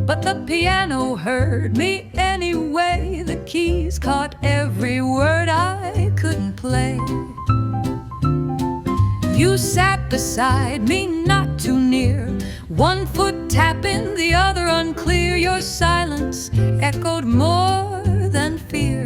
but the piano heard me anyway. The keys caught every word I couldn't play. You sat beside me, not too near, one foot tapping, the other unclear. Your silence echoed more than fear.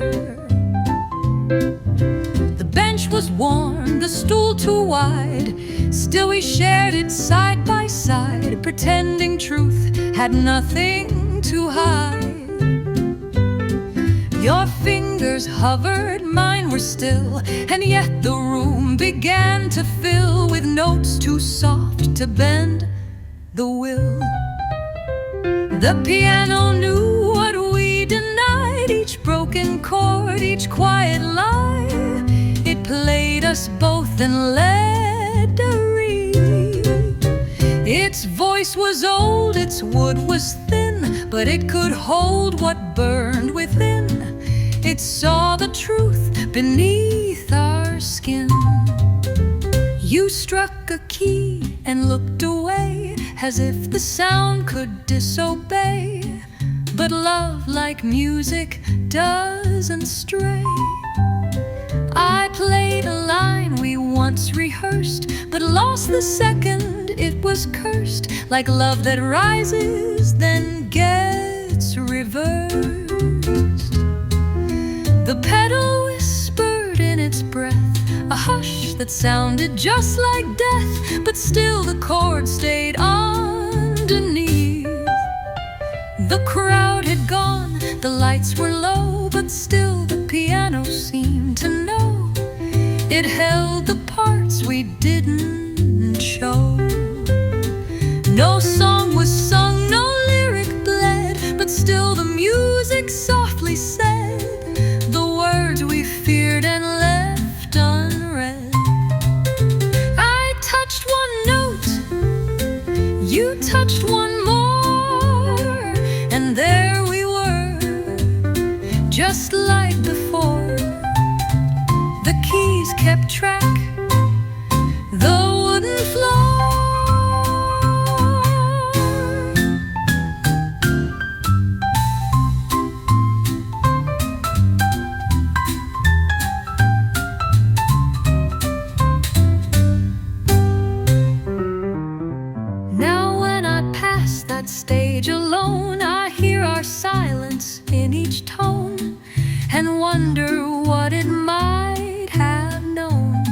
The bench was worn, the stool too wide, still we shared it side by side, pretending truth had nothing to hide. Your fingers hovered, mine were still, and yet the room began to fill with notes too soft to bend the will. The piano knew what we denied, each broken chord, each quiet lie. It played us both and led a reed. Its voice was old, its wood was thin, but it could hold what burned within. It saw the truth beneath our skin. You struck a key and looked away, as if the sound could disobey. But love, like music, doesn't stray. I played a line we once rehearsed, but lost the second it was cursed, like love that rises then gets reversed. The pedal whispered in its breath a hush that sounded just like death, but still the chord stayed underneath. The crowd had gone, the lights were low, but still the piano seemed to know. It held the parts we didn't show. No song was sung, no lyric bled, but still the music softly said the words we feared and left unread. I touched one note, you touched one more, and there we were, just like before. The keys kept track, the wooden floor. Now when I pass that stage alone, I hear our silence in each tone and wonder what it might have known.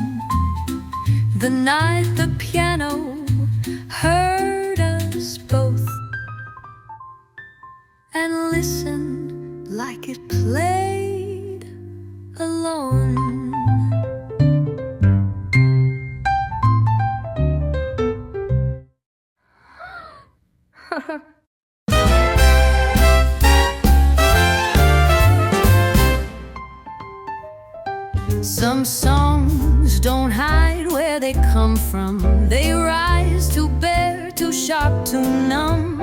The night the piano heard us both and listened like it played alone. Some songs don't hide where they come from. They rise too bare, too sharp, too numb,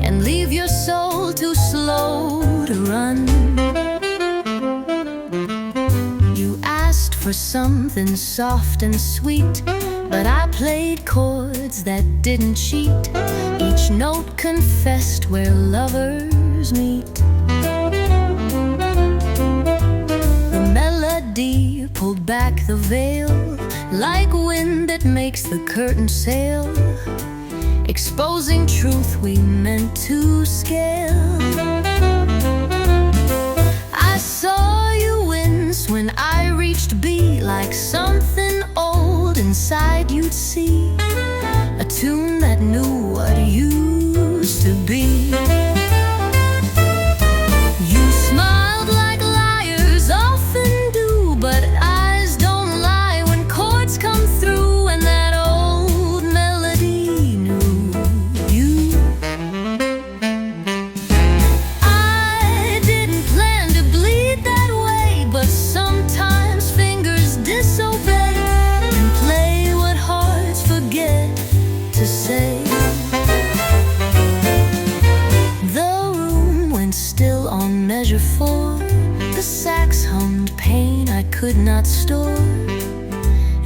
and leave your soul too slow to run. You asked for something soft and sweet, but I played chords that didn't cheat. Each note confessed where lovers meet. Pulled back the veil, like wind that makes the curtain sail, exposing truth we meant to scale. I saw you wince when I reached B, like something old inside you'd see, a tune that knew what used to be. You smiled like liars often do, but eyes don't lie when chords come through, and that old melody knew you. I didn't plan to bleed that way, but sometimes fingers disobey and play what hearts forget to say. The room went still on measure 4. The sax hummed pain I could not store,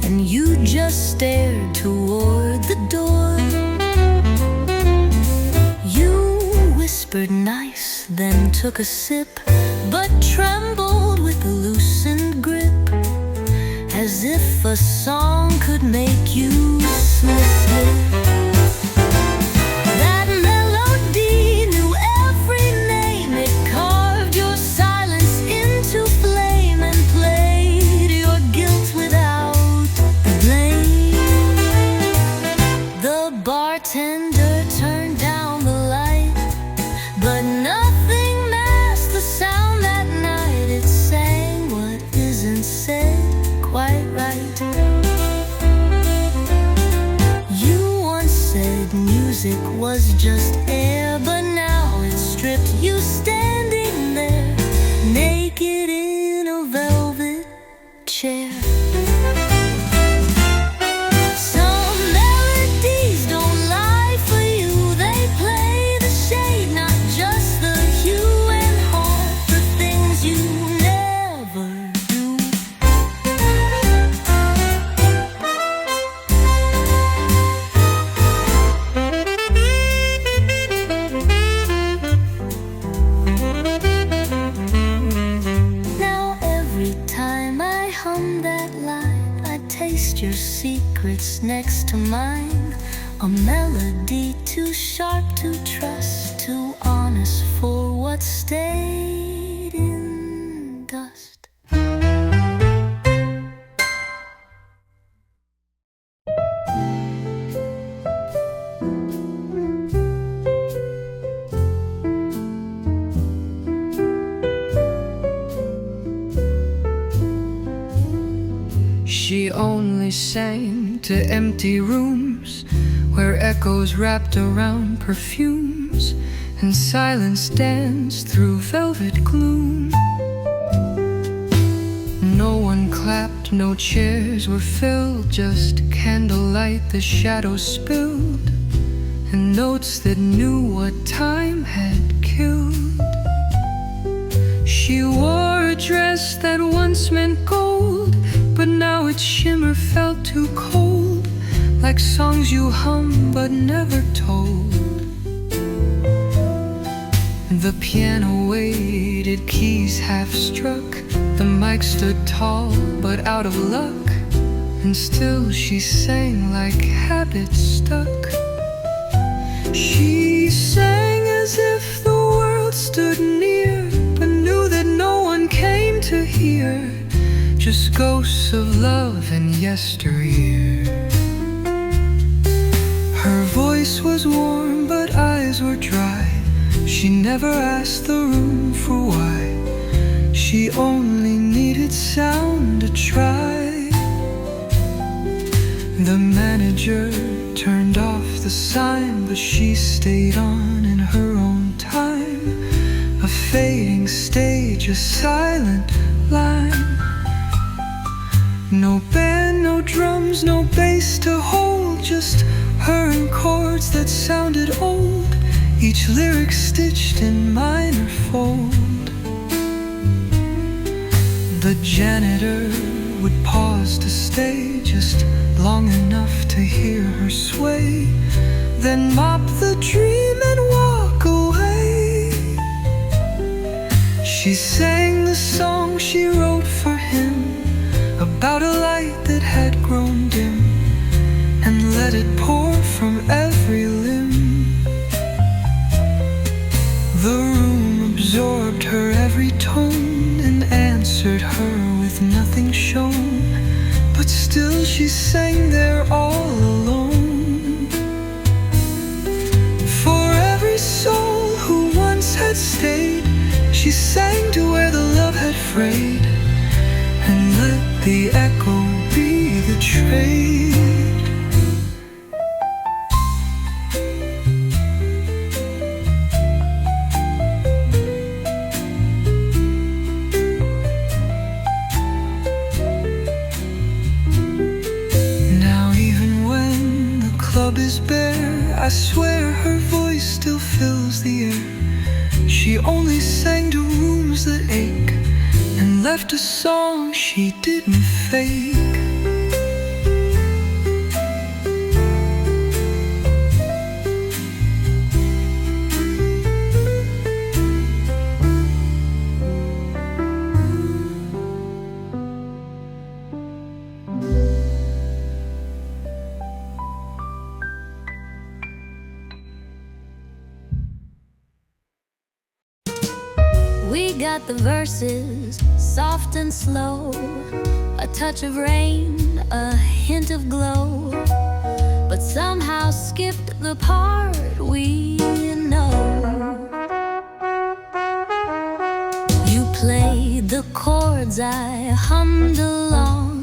and you just stared toward the door. You whispered whispered nice, then took a sip, but trembled with a loosened grip, as if a song could make you slip. That melody knew every name, it carved your silence into flame and played your guilt without blame. The bartender turned down the light, but nothing masked the sound that night. It sang what isn't said quite right. You once said music was just air, but now it's stripped you standing there, naked in a velvet chair. Some melodies don't lie for you, they play the shade, not just the hue, and haunt the things you never do. Now every time I hum that line, I taste your secrets next to mine. A melody too sharp to trust, too honest for what stayed in dust. She only sang to empty rooms, where echoes wrapped around perfumes, and silence danced through velvet gloom. No one clapped, no chairs were filled, just candlelight the shadows spilled, and notes that knew what time had killed. She wore a dress that once meant gold, but now its shimmer felt too cold, like songs you hum but never told. The piano waited, keys half struck, the mic stood tall but out of luck, and still she sang like habit stuck. She sang as if the world stood near, but knew that no one came to hear, just ghosts of love and yesteryear. Her voice was warm but eyes were dry, she never asked the room for why, she only needed sound to try. The manager turned off the sign, but she stayed on in her own time, a fading stage, a silent line. No band, no drums, no bass to hold, just her and chords that sounded old, each lyric stitched in minor fold. The janitor would pause to stay just long enough to hear her sway, then mop the dream and walk away. She sang the song she wrote for him, about a light that had grown dim, and let it pour from every limb. The room absorbed her every tone and answered her with nothing shown, but still she sang there all alone. For every soul who once had stayed, she sang to where the love had frayed, and let the echo be the trade. Now even when the club is bare, I swear her voice still fills the air. She only sang to rooms that ache, and left a song she didn't fake. got the verses, soft and slow, a touch of rain, a hint of glow, but somehow skipped the part we know. You played the chords, I hummed along.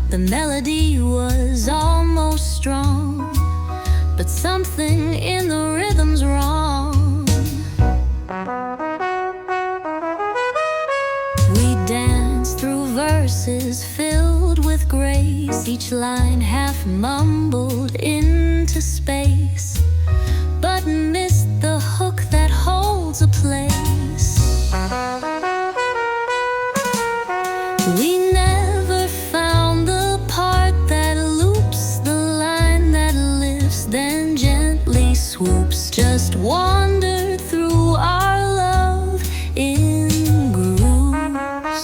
The melody was almost strong, but something in the rhythm's wrong. We danced through verses filled with grace, each line half mumbled into space, but missed the hook that holds a place. We never found the part that loops, the line that lifts, then gently swoops, just wandered through our love in grooves.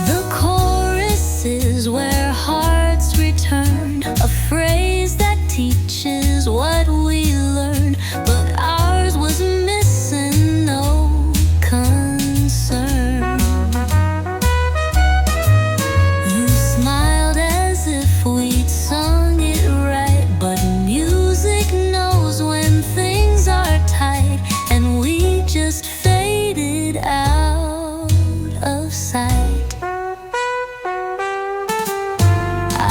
The chorus is where hearts return, a phrase that teaches what we learned, but ours was missing no concern. You smiled as if we'd sung it right, but music knows when things are tight, and we just faded out of sight.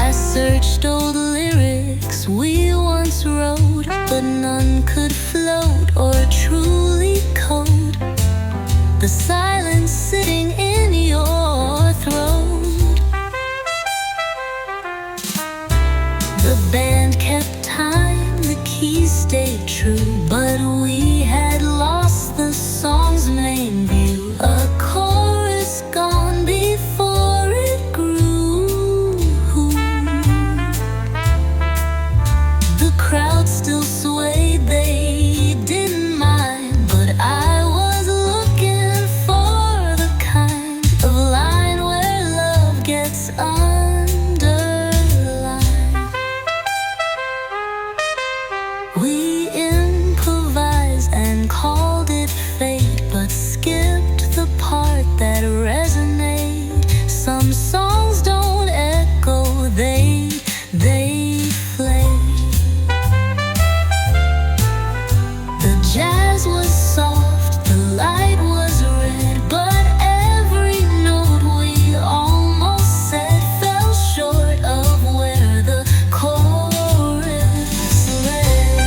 I searched old lyrics we once wrote, but none could float or truly code the silence sitting in your throat. The band kept time, the keys stayed true, but we had lost the song's main view. A chorus gone before it grew. The crowd still swayed, they didn't mind, but I was looking for the kind of line where love gets underlined. We improvised and called it fate, but skipped the part that resonate. Some songs don't echo, they flame. The jazz was soft, the light was red, but every note we almost said fell short of where the chorus led.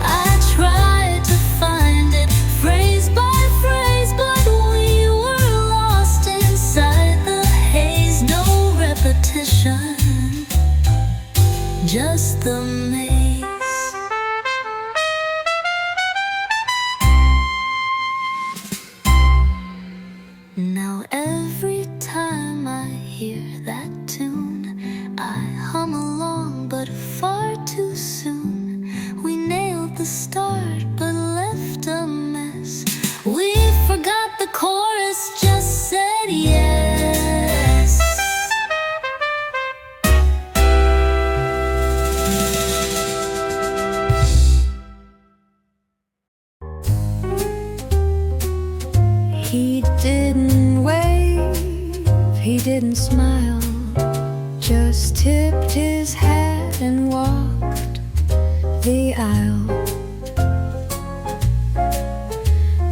I tried to find it phrase by phrase, but we were lost inside the haze. No repetition, just the maze. Now every time I hear that tune, I hum along, but far too soon. We nailed the start, but left a mess. We forgot the chorus, just said yes. He didn't wave, he didn't smile, just tipped his hat and walked the aisle.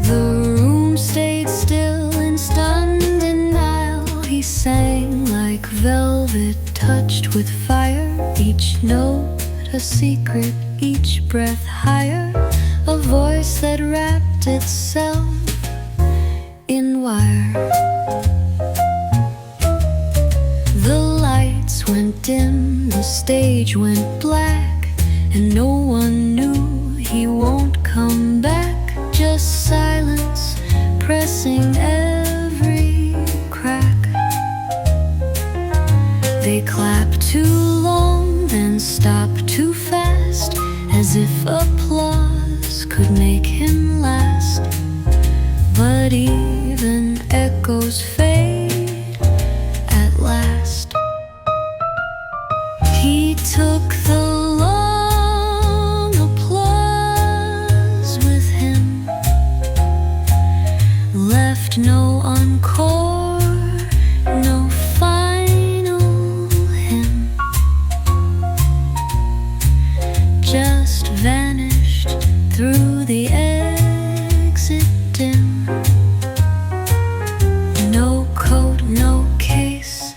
The room stayed still in stunned denial. He sang like velvet touched with fire, each note a secret, each breath higher, a voice that wrapped itself in wire. The lights went dim, the stage went black, and no one knew he won't come back. Just silence pressing every crack. They clapped too long, then stopped too fast, as if applause could make him last. But even echoes fade at last. He took the long applause left no encore, no final hymn, just vanished through the exit dim. No coat, no case,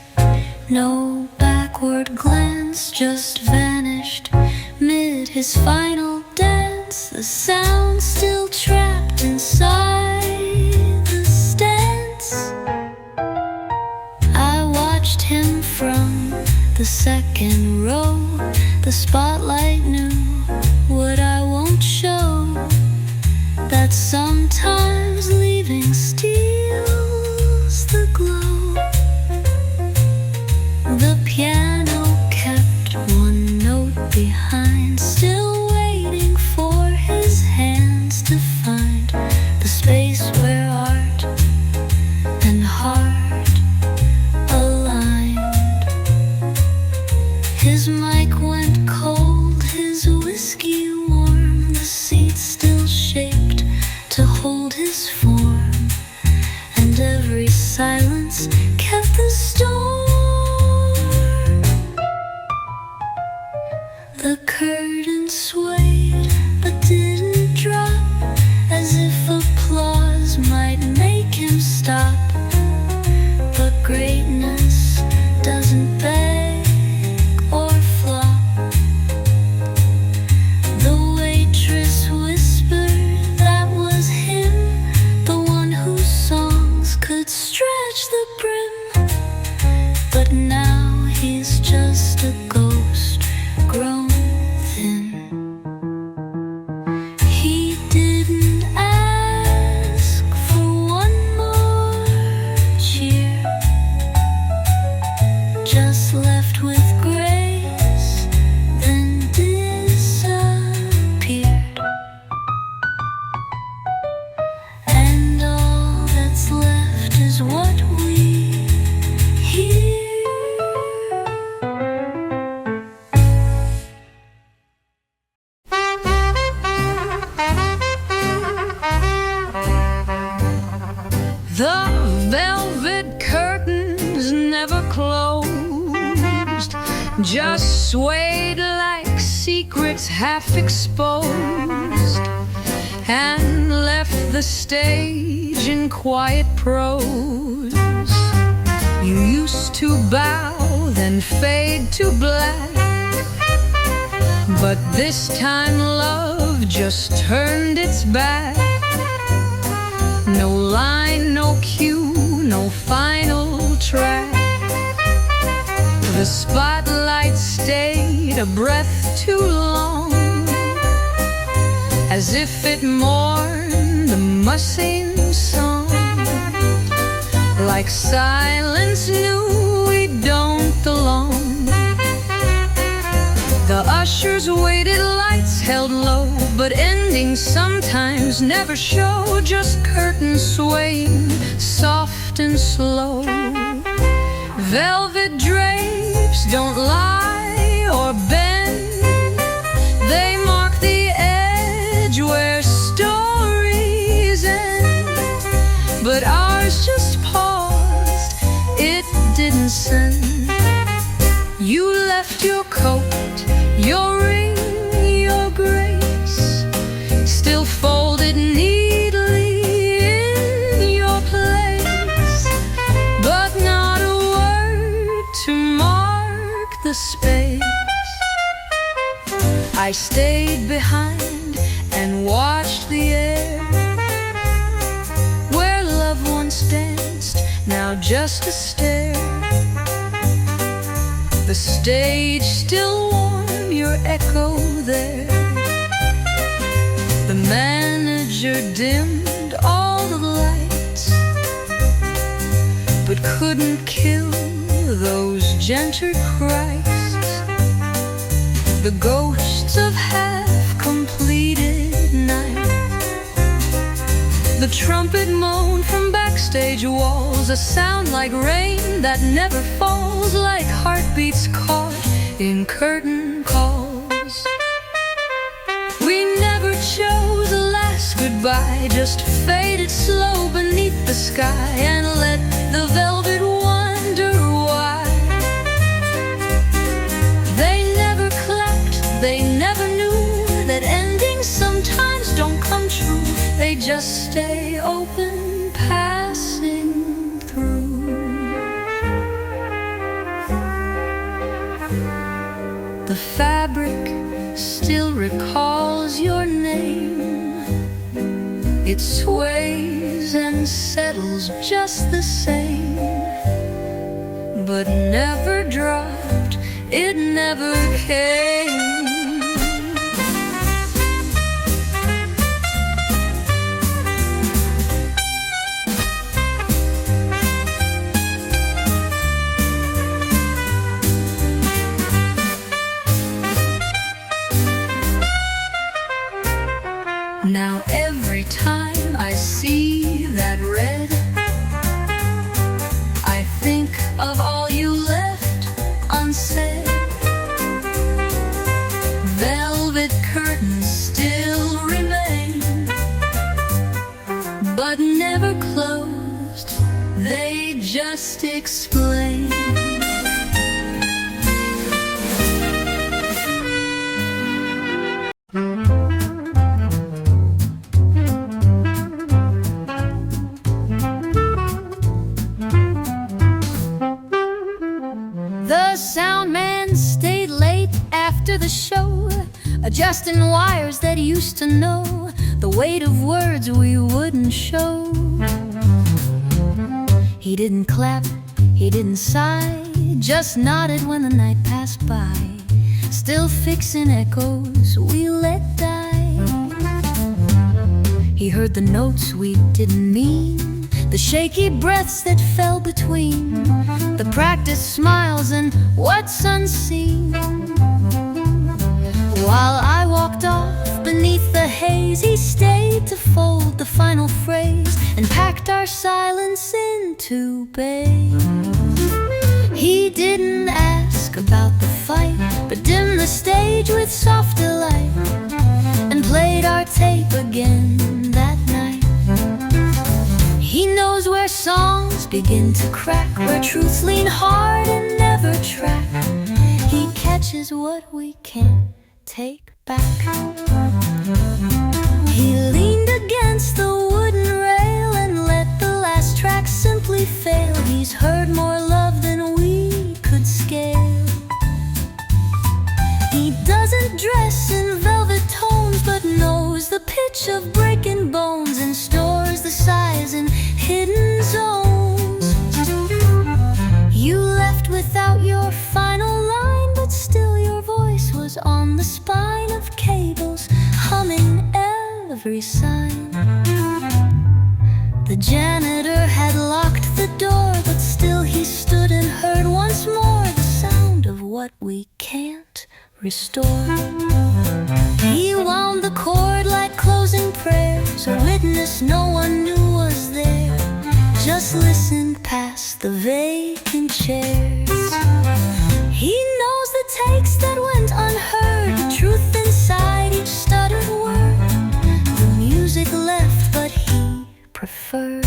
no backward glance, just vanished mid his final dance. The sound still trapped inside the stance. I watched him from the second row. The spotlight knew what I won't show, that sometimes leaving steals the glow. The piano kept one note behind, still waiting for his hands to find the space where art and heart aligned. His mic went cold, his whiskey warm, the seat still shaped to hold his form, and every silence kept the storm. The curtain swayed but didn't drop, as if applause might make him stop. But greatness doesn't beg or flop. The waitress whispered that was him, the one whose songs could stretch the brim. But now he's just a ghost grown thin. He didn't ask for one more cheer, just left with grace, then disappeared. And all that's left is what we hear. The velvet curtains never closed, just swayed like secrets half exposed, and left the stage in quiet prose. You used to bow, then fade to black, but this time love just turned its back. No line, no cue, no final track. The spotlight stayed a breath too long, as if it mourned the mussing song. Like silence knew we don't belong. The ushers waited, lights held low, but endings sometimes never show. Just curtains swaying, soft and slow. Velvet drapes don't lie or bend, they mark the edge where stories end. But ours just paused, it didn't send. You left your coat, your ring, your grace, still folded neatly in your place, but not a word to mark the space. I stayed behind and watched the air, where love once danced, now just a stare. The stage still warm, your echo there. The manager dimmed all the lights, but couldn't kill those gentle Christs, the ghosts of half-completed night. The trumpet moan from backstage walls, a sound like rain that never falls, like heartbeats caught in curtain calls. We never chose a last goodbye, just faded slow beneath sky and let the velvet wonder why. They never clapped, they never knew that endings sometimes don't come true. They just stay open, passing through. The fabric still recalls your name. It sways and settles just the same, but never dropped, it never came. Now every time I see that red, I think of all you left unsaid. Velvet curtains still remain, but never closed, they just explain. The sound man stayed late after the show, adjusting wires that used to know the weight of words we wouldn't show. He didn't clap, he didn't sigh, just nodded when the night passed by, still fixing echoes we let die. He heard the notes we didn't mean, the shaky breaths that fell between, the practiced smiles and what's unseen. While I walked off beneath the haze, he stayed to fold the final phrase and packed our silence into bass. He didn't ask about the fight, but dimmed the stage with soft delight and played our tape again that night. He knows where songs begin to crack, where truths lean hard and never track. He catches what we can't take back. He leaned against the wooden rail and let the last track simply fail. He's heard more love than we could scale. He doesn't dress in velvet tones, but knows the pitch of breaking bones and stores the sighs in hidden zones. You left without your final line, but still your voice was on the spine of cables, humming every sign. The janitor had locked the door, but still he stood and heard once more the sound of what we can't restore. He wound the cord like closing prayers, a witness no one knew was there, just listened past the vacant chairs. He knows the takes that went unheard, the truth inside each stuttered word. The music left, but he preferred.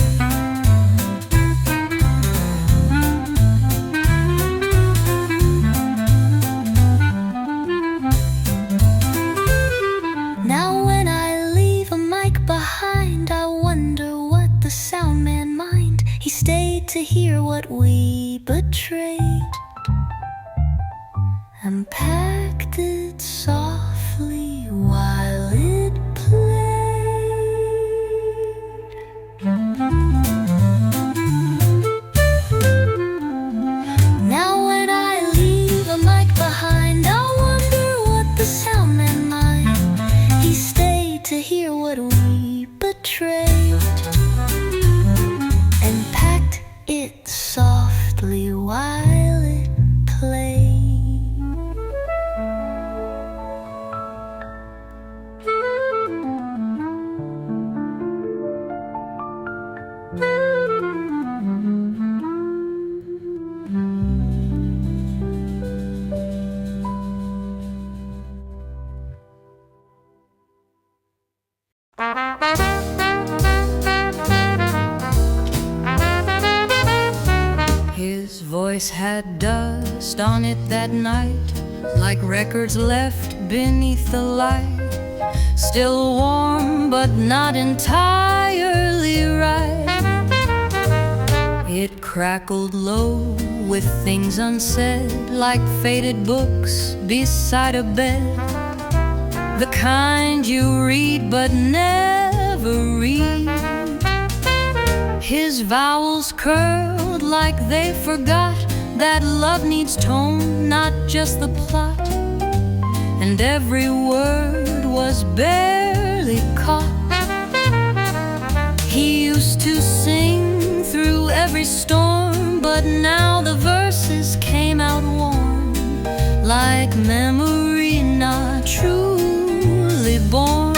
Now when I leave a mic behind, I wonder what the sound man mind. He stayed to hear what we betrayed and packed it softly while it played. Now when I leave a mic behind, I wonder what the sound man mind. He stayed to hear what we betrayed and packed it softly while it played. voice had dust on it that night, like records left beneath the light, still warm but not entirely right. It crackled low with things unsaid, like faded books beside a bed, the kind you read but never read. His vowels curled like they forgot that love needs tone, not just the plot, and every word was barely caught. He used to sing through every storm, but now the verses came out warm, like memory not truly born.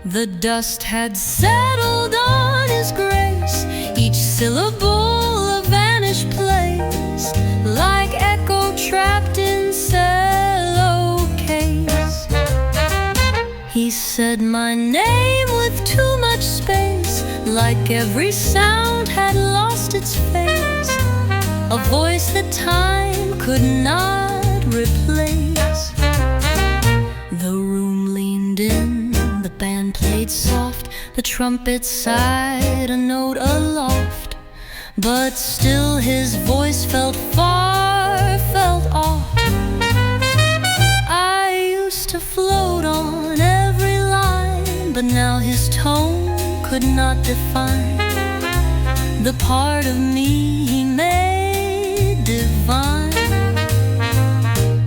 The dust had settled on his grace, each syllable a vanished place, like echo trapped in cello case. He said my name with too much space, like every sound had lost its face, a voice that time could not replace. The room leaned in, the band played soft, the trumpets sighed a note aloft, but still his voice felt far, felt off. I used to float on every line, but now his tone could not define the part of me he made divine.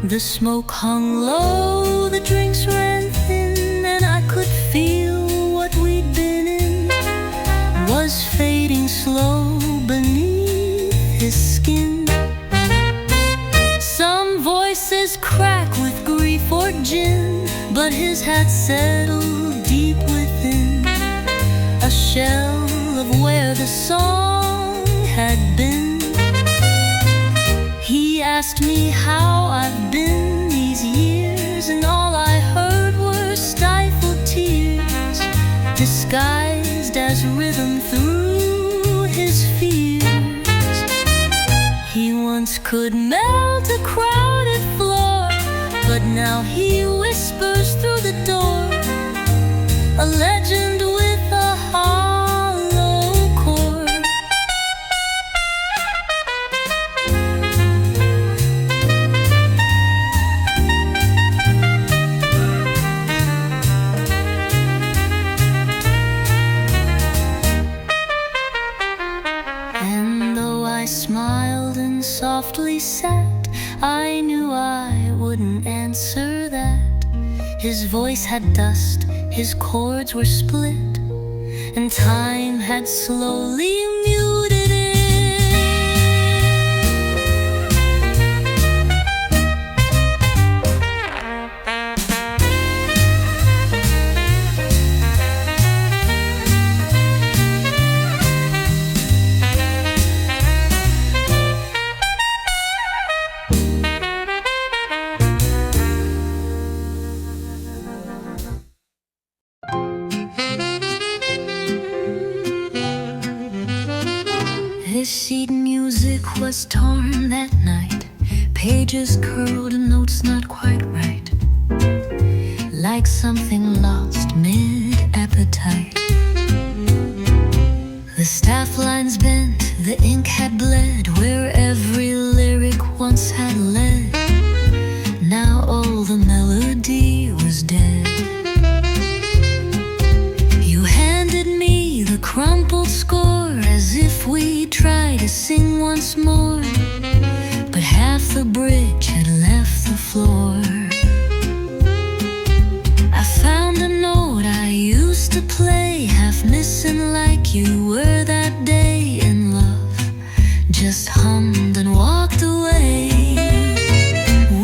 The smoke hung low, the drinks ran thin, and I could feel what we'd been in was fading slow beneath his skin. Some voices crack with grief or gin, but his had settled deep within, a shell of where the song had been. He asked me how I've been these years, and all I heard were stifled tears, disguised as rhythm through his fears. He once could melt a crowded floor, but now he whispers through the door, a legend with a hollow core. And though I smiled and softly sat, I knew I wouldn't answer that. His voice had dust, his chords were split, and time had slowly muted it. His sheet music was torn that night, pages curled, notes not quite right, like something lost mid-appetite. The staff lines bent, the ink had bled where every lyric once had led. Now all the melody was dead. You handed me the crumpled score as if we tried to sing once more, but half the bridge had left the floor. I found a note I used to play, half missing like you were that day in love, just hummed and walked away.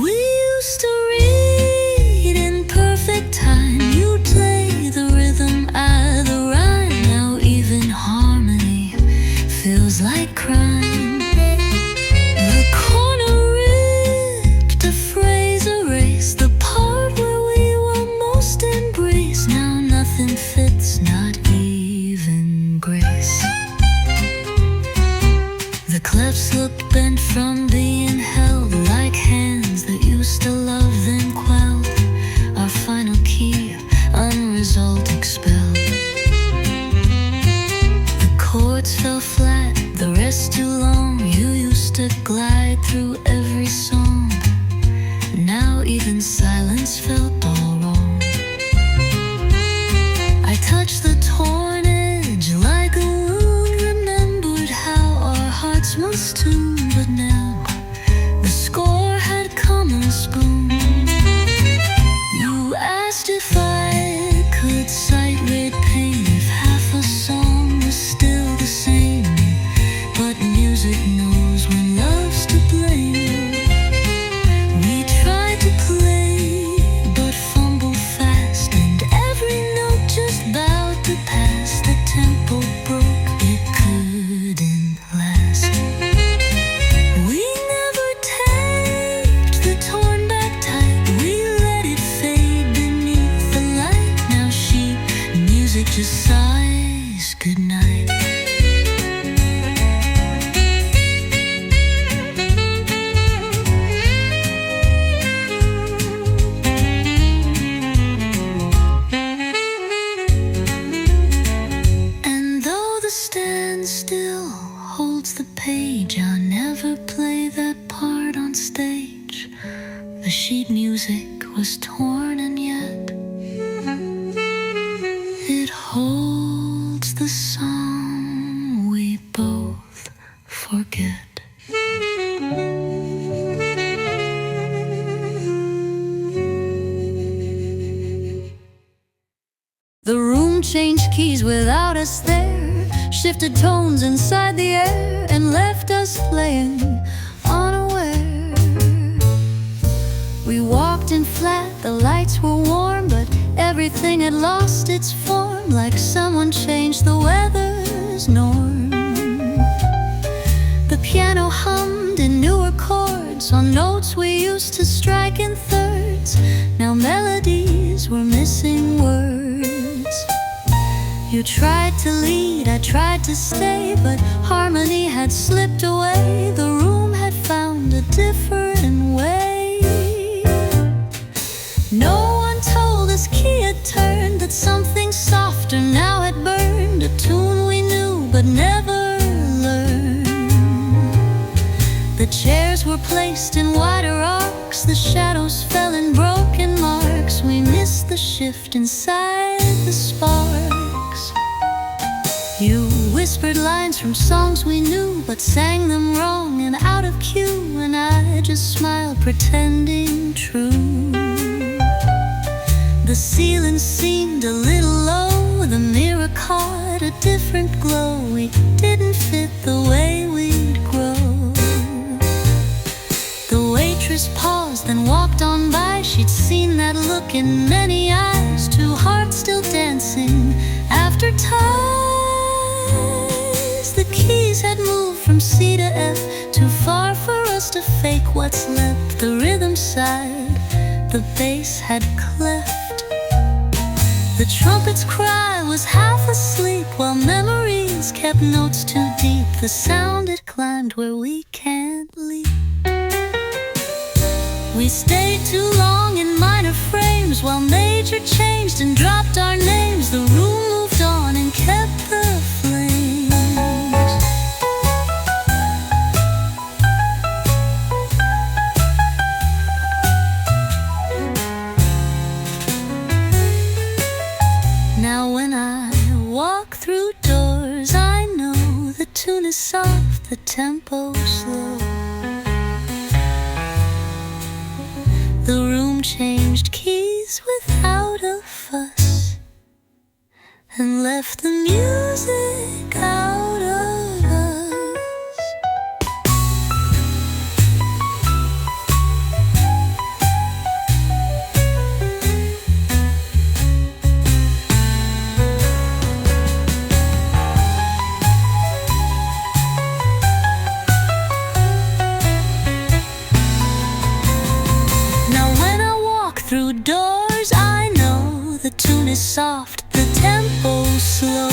We used to read in perfect time, you'd play the rhythm, I the rhyme. Now even harmony feels like crime. The corner ripped a phrase around, Steps look bent from being held, like hands that used to love then quelled. Our final key, unresolved, expelled. The chords fell flat, the rest too long. You used to glide through every song. Now even silence felt all wrong. I touched the torn edge like a wound, remembered how our hearts must tune. But now the score had come unspoon. You asked if I could cite great pain, if half a song was still the same. But music knows when love's to blame. We tried to play, but fumbled fast, and every note just bowed to pass. The tempo broke, it couldn't last. We never taped the torn back tight, we let it fade beneath the light. Now sheet music just sighs goodnight. Still holds the page. I'll never play that part on stage. The sheet music was torn, and yet it holds the song we both forget. The room changed keys without us there, shifted tones inside the air, and left us playing unaware. We walked in flat, the lights were warm, but everything had lost its form, like someone changed the weather's norm. The piano hummed in newer chords on notes we used to strike in thirds. Now melodies were missing words. You tried to lead, I tried to stay, but harmony had slipped away. The room had found a different way. No one told us key had turned, that something softer now had burned. A tune we knew but never learned. The chairs were placed in wider arcs, the shadows fell in broken marks. We missed the shift inside the sparks. You whispered lines from songs we knew, but sang them wrong and out of cue, and I just smiled, pretending true. The ceiling seemed a little low, the mirror caught a different glow. We didn't fit the way we'd grow. The waitress paused, then walked on by. She'd seen that look in many eyes, two hearts still dancing after ties. The keys had moved from C to F, too far for us to fake what's left. The rhythm sighed, the bass had cleft. The trumpet's cry was half asleep, while memories kept notes too deep. The sound it climbed where we can't leap. We stayed too long in minor frames, while major changed and dropped our names. The room moved on and kept the flames. Now when I walk through doors, I know the tune is soft, the tempo slow. The room changed keys without a fuss, and left the music out of us. Through doors, I know the tune is soft, the tempo slow.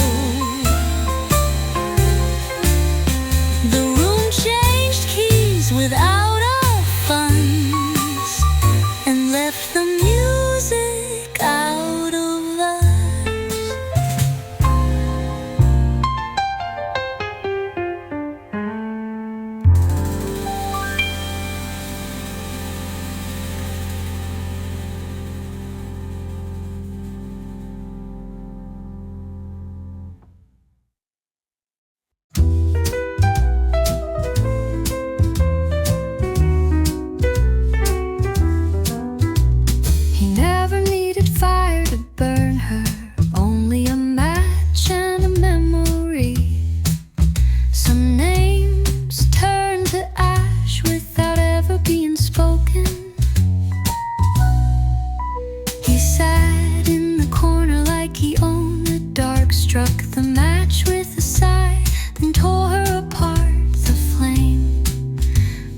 then tore her apart. The flame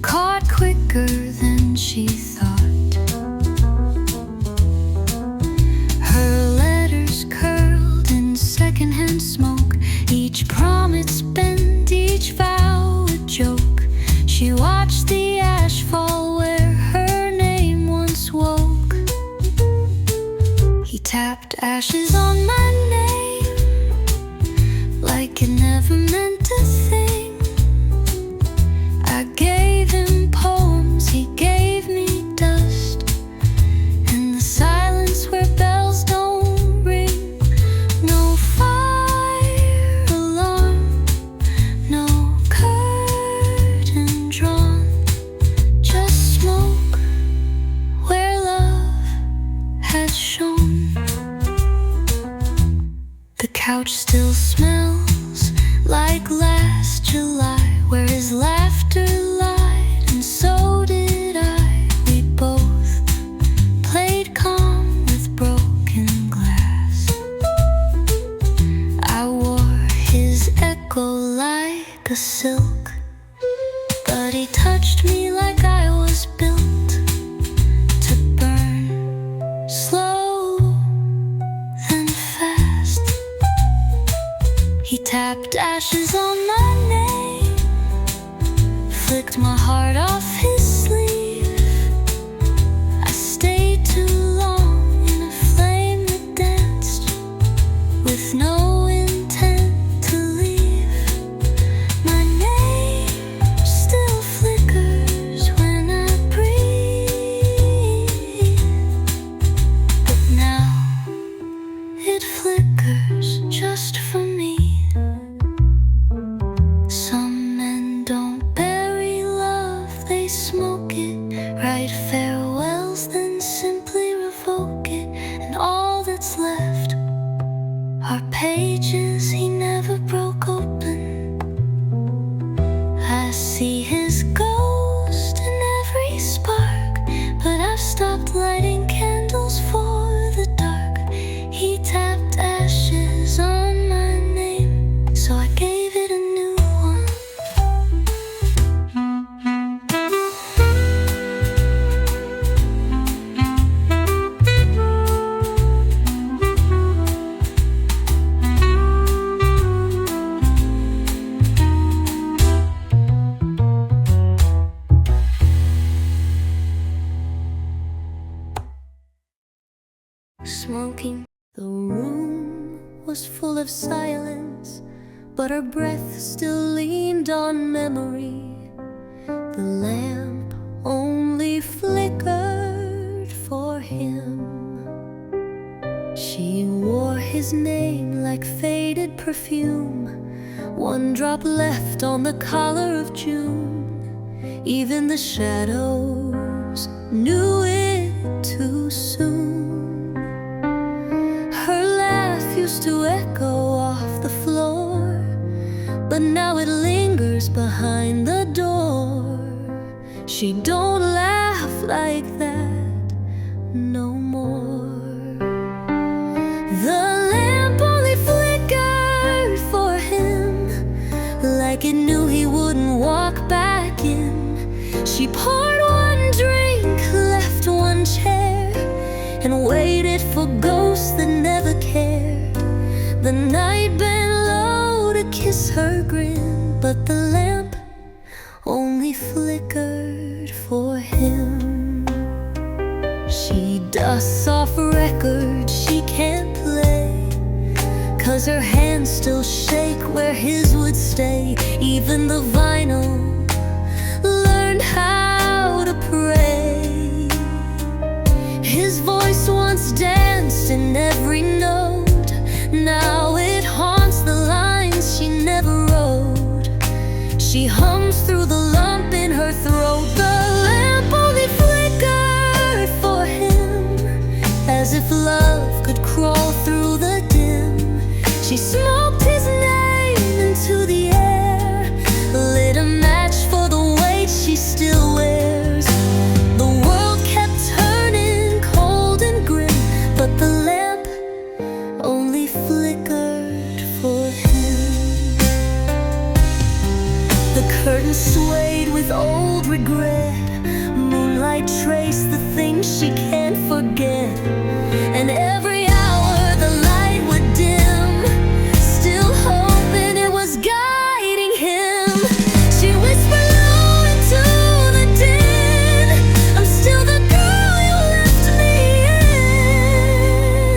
caught quicker than she thought. Her letters curled in secondhand smoke, each promise bent, each vow a joke. She watched the ash fall where her name once woke. He tapped ashes on my name like it never meant a thing. I gave him poems, he gave me dust, and the silence where bells don't ring. No fire alarm, no curtain drawn, just smoke where love has shone. The couch still smells like last July, where his laughter lied, and so did I. We both played calm with broken glass. I wore his echo like a silk, but he touched me like I was built to burn slow and fast. He tapped ashes on my name, flicked my heart off his sleeve. I stayed too long in a flame that danced with no intent to leave. My name still flickers when I breathe, but now it flickers just for me. Some men don't bury love, they smoke it, write farewells, then simply revoke it. And all that's left are pages he never broke open. I see his ghost in every spark, but I've stopped lighting candles for the dark. He tapped ashes on my name, so I gave it a new one. Smoking. The room was full of silence, but her breath still leaned on memory. The lamp only flickered for him. She wore his name like faded perfume, one drop left on the collar of June. Even the shadows knew it too soon. Her laugh used to echo off the floor, but now it lingers behind the door. She don't laugh like that no more. The lamp only flickered for him, like it knew he wouldn't walk back in. She poured one drink, left one chair, and waited for ghosts that never cared. The night bent low to kiss her grin, but the lamp only flickered for him. She dusts off records she can't play, 'cause her hands still shake where his would stay. Even the vinyl learned how to pray. His voice once danced in every note, now it haunts the lines she never wrote. She hums through the lump in her throat. The lamp only flickered for him, as if love could crawl through the dim. She smoked his name into the air, lit a match for the weight she still wears. The world kept turning cold and grim, but the lamp only flickered for him. The curtain swayed with old regret. Moonlight traced the things she can't forget. And every hour the light would dim, still hoping it was guiding him. She whispered low into the din, I'm still the girl you left me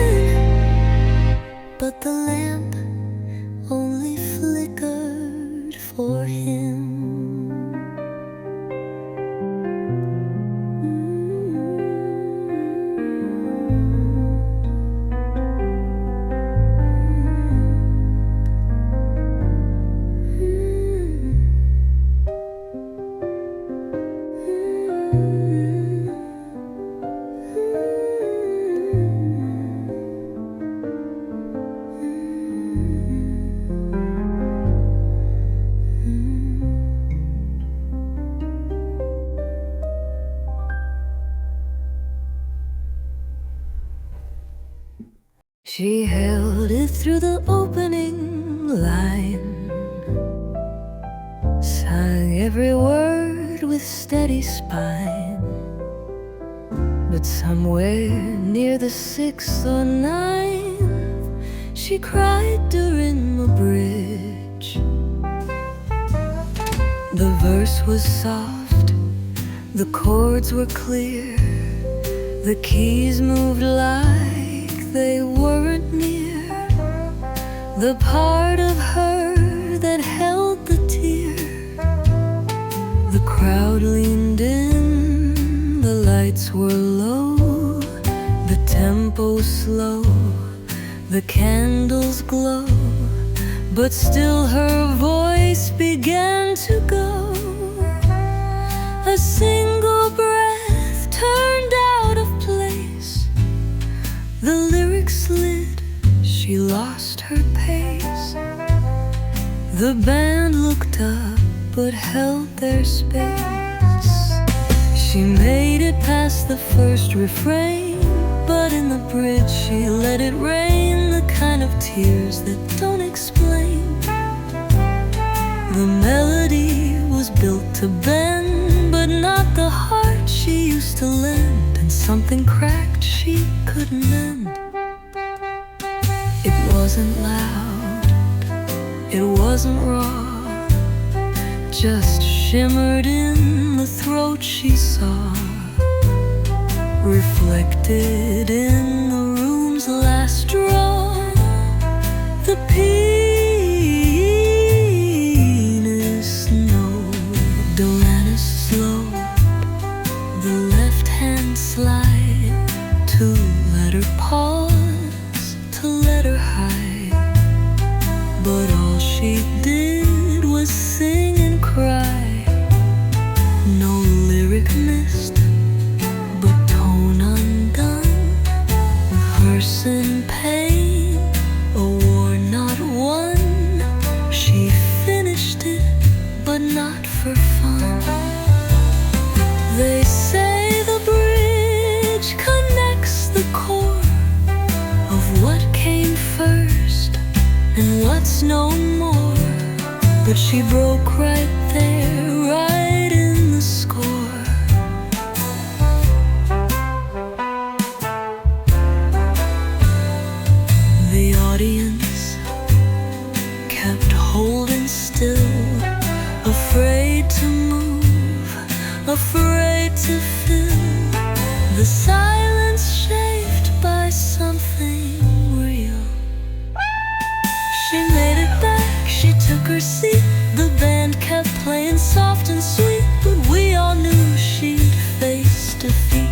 in. But the lamp only flickered for him. She held it through the opening line, sang every word with steady spine. But somewhere near the 6th or 9th, she cried during the bridge. The verse was soft, the chords were clear, the keys moved like they weren't near. The part of her that held the tear. The crowd leaned in, the lights were low, the tempo slow, the candles glow. But still her voice began to go. A single breath turned out of place. The lyrics slid, she lost her pace. The band looked up but held their space. She made it past the first refrain, but in the bridge she let it rain, the kind of tears that don't explain. The melody was built to bend, but not the heart she used to lend. And something cracked she couldn't mend. It wasn't loud, it wasn't raw, just shimmered in the throat she saw, reflected in the room's last draw. The pianist note, Dolan's slow, the left hand slide to let her pause, to let her hide. But all she did was sing and cry. No lyric missed, but tone undone, verse in pain, a war not won. She finished it, but not for fun. They say the bridge connects the core of what came first and what's no more. But she broke right there, right in the score. The audience kept holding still, afraid to move, afraid to fill the silence shaped by something real. She made it back, she took her seat. The band kept playing soft and sweet, but we all knew she'd face defeat.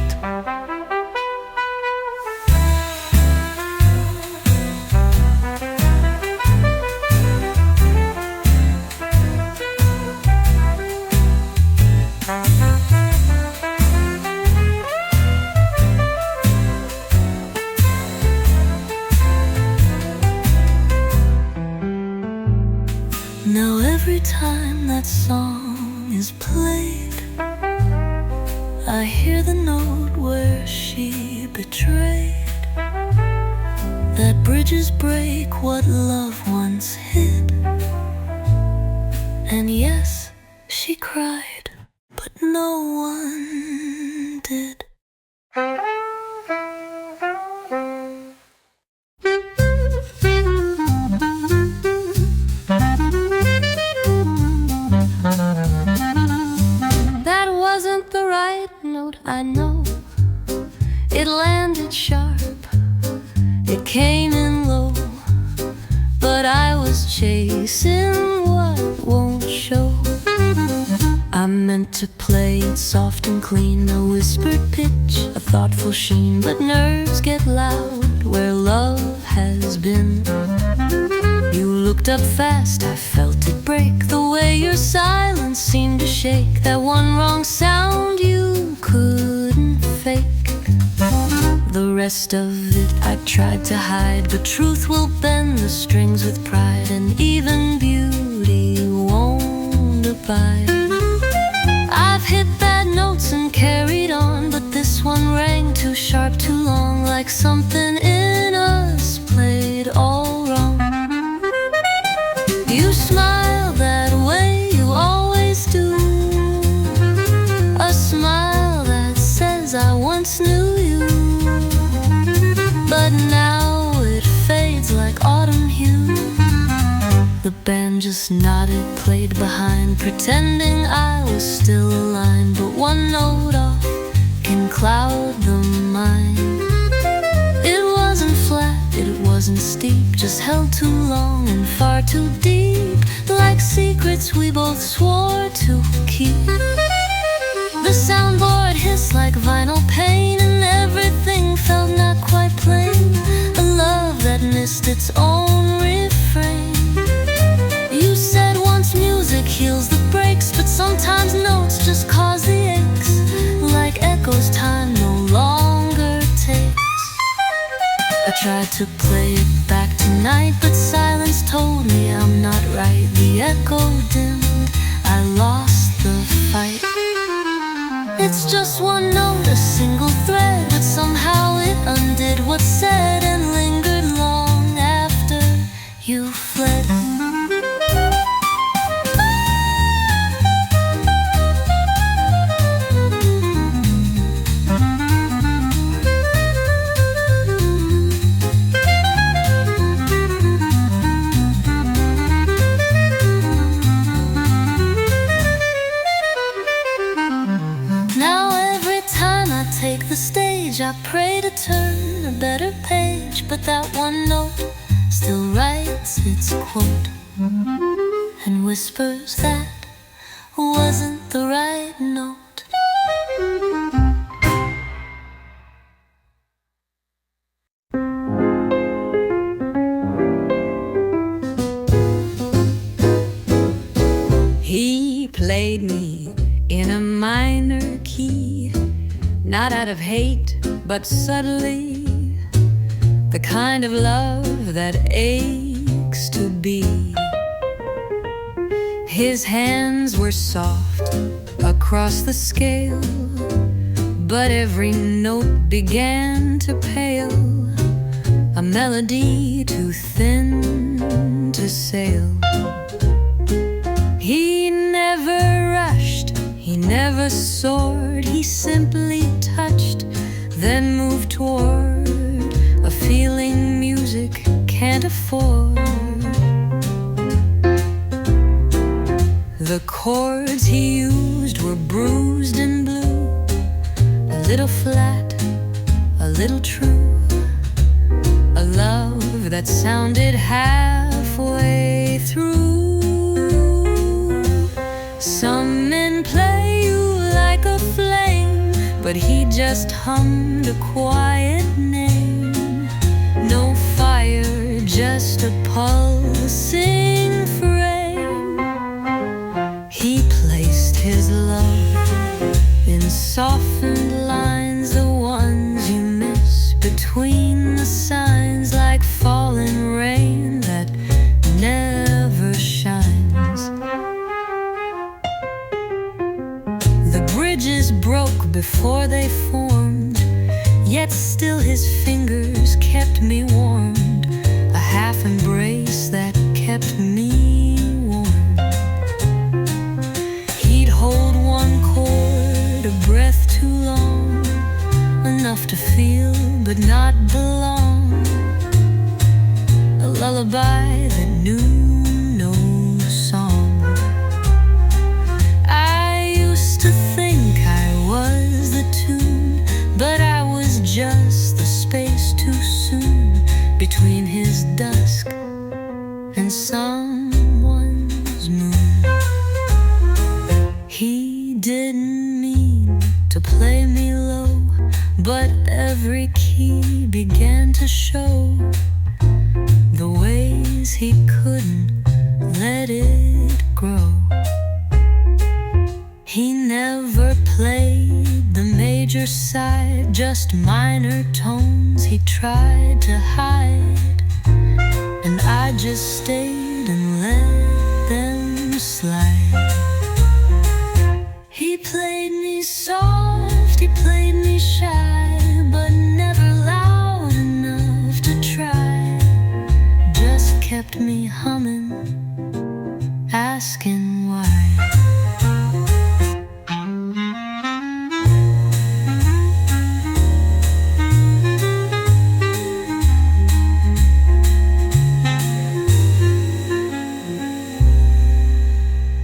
Now every time that song is played, I hear the note where she betrayed. That bridges break what love once hid, And yes, she cried, but no one did. That wasn't the right note, I know. It landed sharp, it came in low, but I was chasing what won't show. I meant to play it soft and clean, a whispered pitch, a thoughtful sheen. But nerves get loud where love has been. You looked up fast, I felt it break, the way your silence seemed to shake that one wrong sound you couldn't fake. The rest of it I tried to hide, but truth will bend the strings with pride, and even beauty won't abide. I've hit bad notes and carried on, but this one rang too sharp, too long, like something in us played all wrong. You smile that way you always do, a smile that says I once knew you. But now it fades like autumn hue. The band just nodded, played behind, pretending I was still aligned. But one note off can cloud the mind. It wasn't flat, it wasn't steep, just held too long and far too deep, like secrets we both swore to keep. The soundboard hissed like vinyl pain, and everything felt not quite plain. A love that missed its own refrain. You said once music heals the breaks, but sometimes notes just cause the aches, like echoes time no longer takes. I tried to play it back tonight, but silence told me I'm not right. The echo dimmed, I lost the fight. It's just one note, a single thread, but somehow it undid what's said and lingered long after you fled. Take the stage, I pray to turn a better page, but that one note still writes its quote and whispers that wasn't the right note. He played me in a minor key, not out of hate, but subtly, the kind of love that aches to be. His hands were soft across the scale, but every note began to pale, a melody too thin to sail. He never rushed, he never soared, he simply touched, then moved toward a feeling music can't afford. The chords he used were bruised and blue, a little flat, a little true, a love that sounded halfway through. Some men play you like a flame, but he just hummed a quiet name. No fire, just a pulsing frame. He placed his love in softened lines, the ones you miss between the signs, like falling rain that never shines. The bridges broke before they formed, yet still his fingers kept me warmed, a half embrace that kept me warm. enough to feel but not belong, a lullaby that knew no song. I used to think I was the tune, but I was just the space too soon between his dusk and someone's moon. He didn't mean to play me low, but every key began to show the ways he couldn't let it grow. He never played the major side, just minor tones he tried to hide, and I just stayed and let them slide. He played me soft, he played me shy, but never loud enough to try. Just kept me humming, asking why.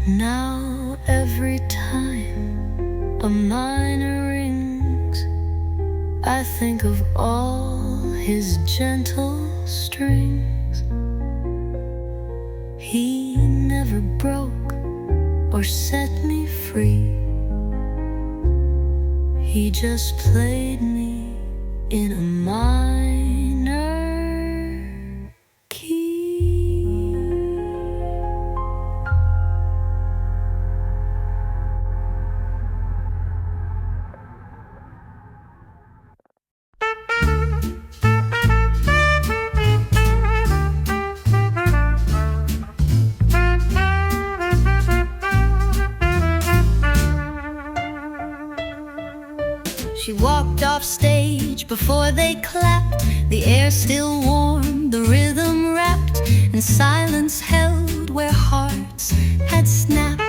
Now every time a minor rings, I think of all his gentle strings. He never broke or set me free. He just played me in a minor key. She walked off stage before they clapped, the air still warm, the rhythm wrapped, and silence held where hearts had snapped.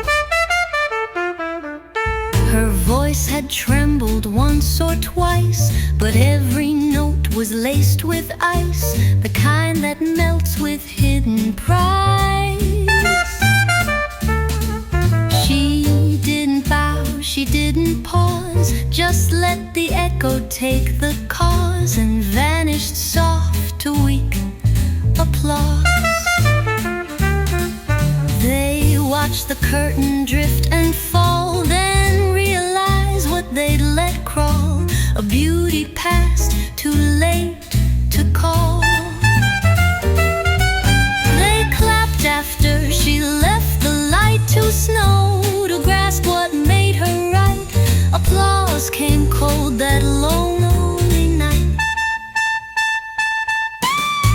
Her voice had trembled once or twice, but every note was laced with ice, the kind that melts with hidden price. She didn't bow, she didn't pause, just let the echo take the cause, and vanished soft to weak applause. They watched the curtain drift and fall, then realize what they'd let crawl, a beauty past, too late to call. They clapped after she left the light to snow, to grasp what made her right. Applause came cold that lonely night.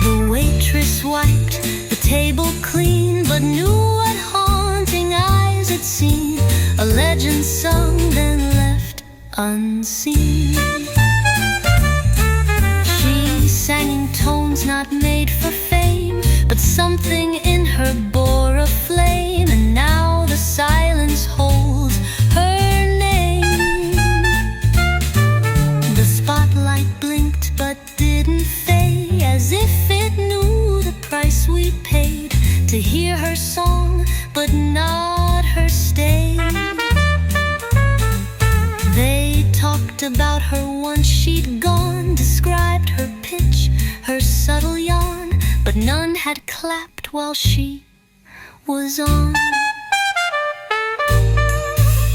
The waitress wiped the table clean, but knew what haunting eyes had seen, a legend sung then left unseen. She sang in tones not made for fame, but something in her bore a flame, and now the silence holds her name. The spotlight blinked but didn't fade, as if it knew the price we paid to hear her song, but not her stay. They talked about her once she'd gone, described her pitch, her subtle yawn, but none had clapped while she was on.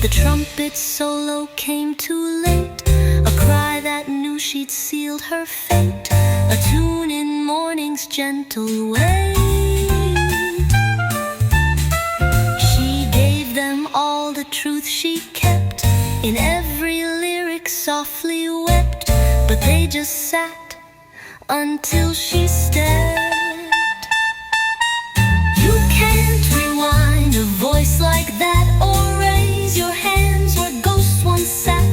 The trumpet solo came too late, a cry that knew she'd sealed her fate, a tune in morning's gentle way. She gave them all the truth she kept, in every lyric softly wept, but they just sat until she stepped. You can't rewind a voice like that, or raise your hands where ghosts once sat.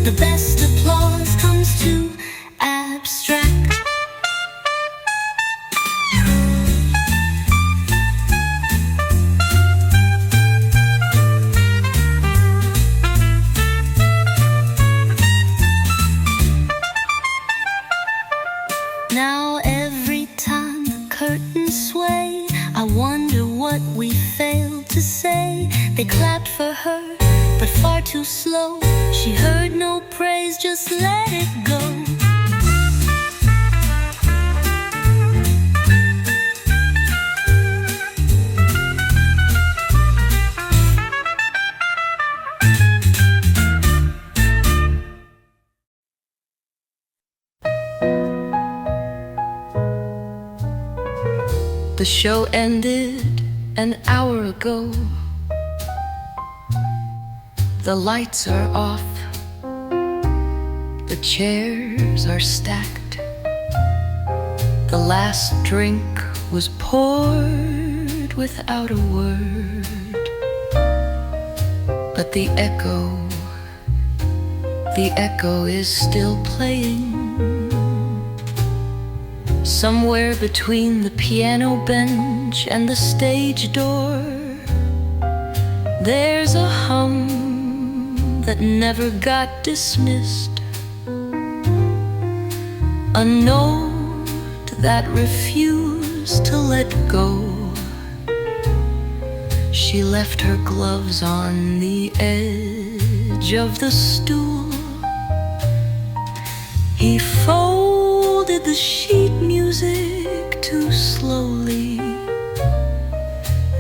The best applause comes too abstract. They clapped for her, but far too slow. She heard no praise, just let it go. The show ended an hour ago. The lights are off. The chairs are stacked. The last drink was poured without a word. But the echo is still playing. Somewhere between the piano bench and the stage door, there's a hum that never got dismissed, a note that refused to let go. She left her gloves on the edge of the stool. He folded the sheet music too slowly.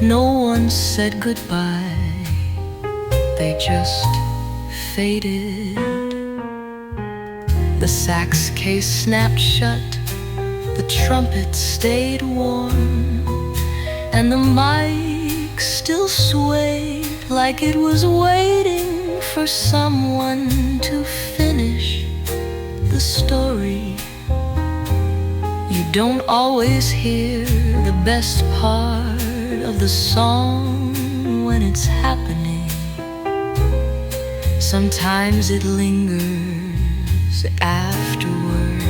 No one said goodbye, they just faded. The sax case snapped shut, the trumpets stayed warm, and the mic still swayed like it was waiting for someone to finish the story. You don't always hear the best part of the song when it's happening. Sometimes it lingers afterward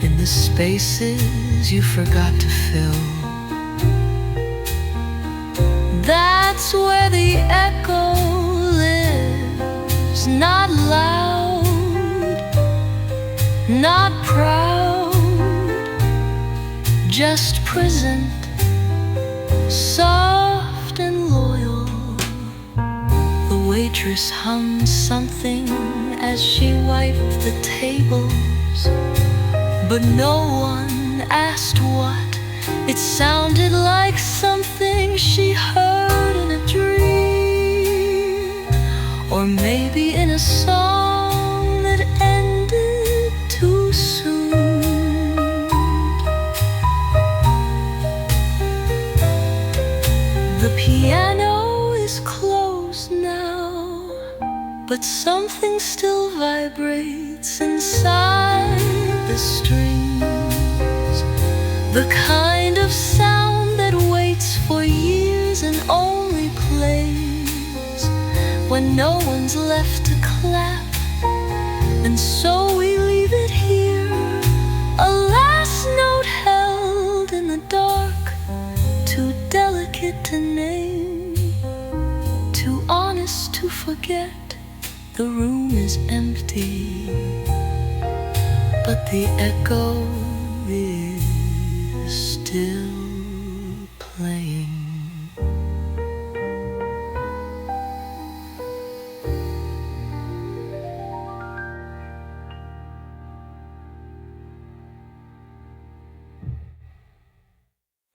in the spaces you forgot to fill. That's where the echo lives, not loud, not proud, just present, soft and loyal. The waitress hummed something as she wiped the tables, but no one asked what. It sounded like something she heard in a dream, or maybe in a song that ended too soon. The piano is closed now, but something still vibrates inside the strings. The kind of sound that waits for years and only plays when no one's left to clap. And so we leave it here, a last note held in the dark, too delicate to name, too honest to forget. The room is empty, but the echo